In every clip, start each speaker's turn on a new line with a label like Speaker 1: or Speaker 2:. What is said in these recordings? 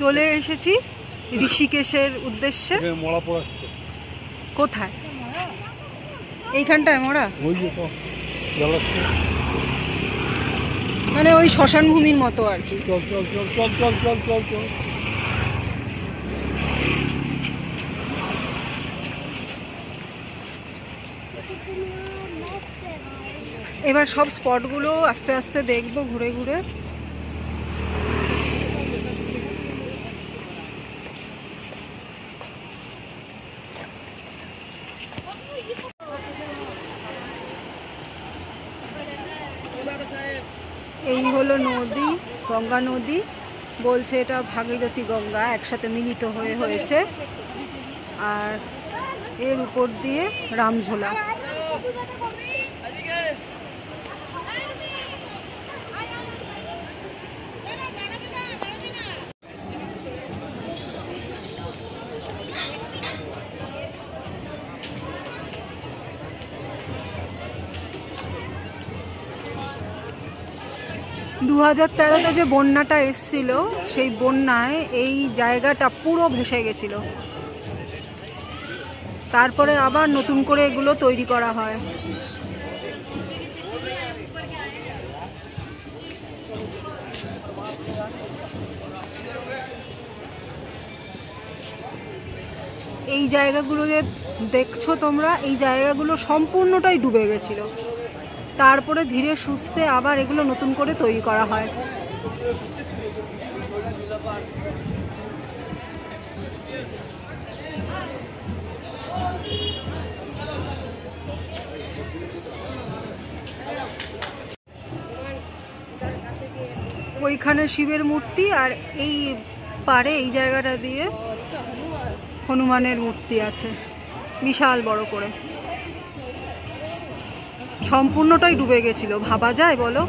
Speaker 1: চলে এসেছি ঋষিকেশের উদ্দেশ্যে। কোথায়? এইখানটায় মোড়া, মানে ওই শ্মশান ভূমির মতো আর কি। এবার সব স্পটগুলো আস্তে আস্তে দেখবো ঘুরে ঘুরে। এই হলো নদী, গঙ্গা নদী। বলছে এটা ভাগীরথী গঙ্গা একসাথে মিলিত হয়ে হয়েছে। আর এর উপর দিয়ে রামঝোলা। দু 2013-তে যে বন্যাটা এসছিল, সেই বন্যায় এই জায়গাটা পুরো ভেসে গেছিল। তারপরে আবার নতুন করে এগুলো তৈরি করা হয়। এই জায়গাগুলো যে দেখছো তোমরা, এই জায়গাগুলো সম্পূর্ণটাই ডুবে গেছিল। তারপরে ধীরে সুস্থে আবার এগুলো নতুন করে তৈরি করা হয়। ওইখানে শিবের মূর্তি, আর এই পারে এই জায়গাটা দিয়ে হনুমানের মূর্তি আছে বিশাল বড় করে। সম্পূর্ণটাই ডুবে গেছিল, ভাবা যায় বলো?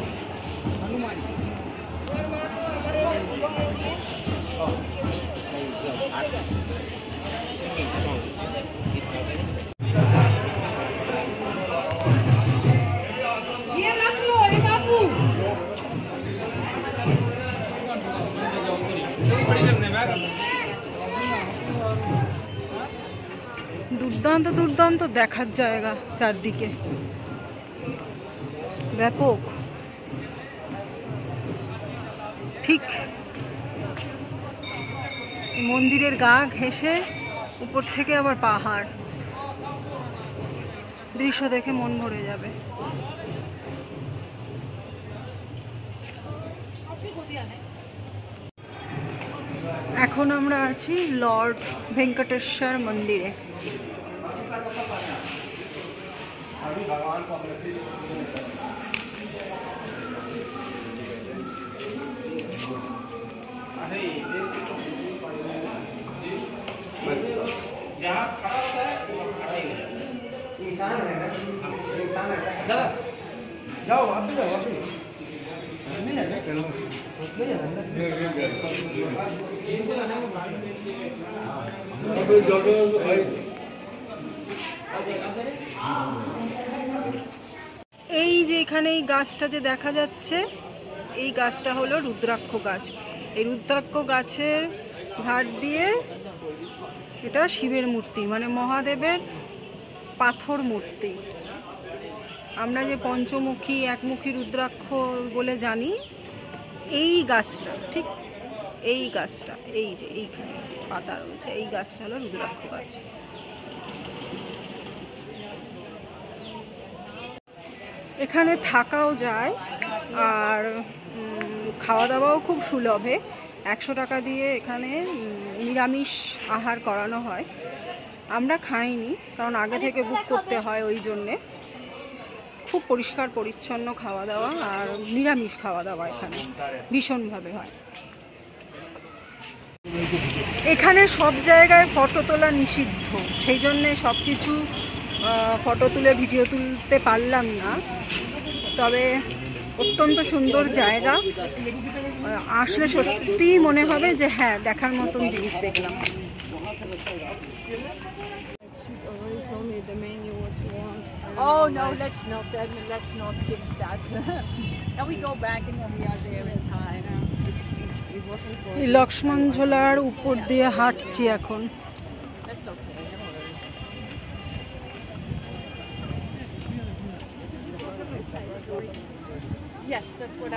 Speaker 1: দুর্দান্ত দুর্দান্ত দেখার জায়গা, চারদিকে ব্যাপক। ঠিক মন্দিরের গা ঘেঁষে উপর থেকে আবার পাহাড়, দৃশ্য দেখে মন ভরে যাবে। এখন আমরা আছি লর্ড ভেঙ্কটেশ্বর মন্দিরে। এই যে এখানে এই গাছটা যে দেখা যাচ্ছে, এই গাছটা হলো রুদ্রাক্ষ গাছ। এই রুদ্রাক্ষ গাছের ধার দিয়ে এটা শিবের মূর্তি, মানে মহাদেবের পাথর মূর্তি। আমরা যে পঞ্চমুখী একমুখী রুদ্রাক্ষ বলে জানি, এই গাছটা, ঠিক এই গাছটা, এই যে এইখানে পাতা রয়েছে, এই গাছটা হলো রুদ্রাক্ষ গাছ। এখানে থাকাও যায় আর খাওয়া দাওয়াও খুব সুলভে। 100 টাকা দিয়ে এখানে নিরামিষ আহার করানো হয়। আমরা খাইনি, কারণ আগে থেকে বুক করতে হয়, ওই জন্যে। খুব পরিষ্কার পরিচ্ছন্ন খাওয়া দাওয়া, আর নিরামিষ খাওয়া দাওয়া এখানে ভীষণভাবে হয়। এখানে সব জায়গায় ফটো তোলা নিষিদ্ধ, সেই জন্যে সব কিছু ফটো তুলে ভিডিও তুলতে পারলাম না। তবে অত্যন্ত সুন্দর জায়গা, আসলে সত্যিই মনে হবে যে হ্যাঁ, দেখার মতন জিনিস দেখলাম।
Speaker 2: Oh no, let's not change that. Now we go back and then we are there in time. It wasn't for.
Speaker 1: এই লক্ষ্মণ ঝোলার উপর দিয়ে হাঁটছি এখন।
Speaker 2: That's okay. Yes, that's what I.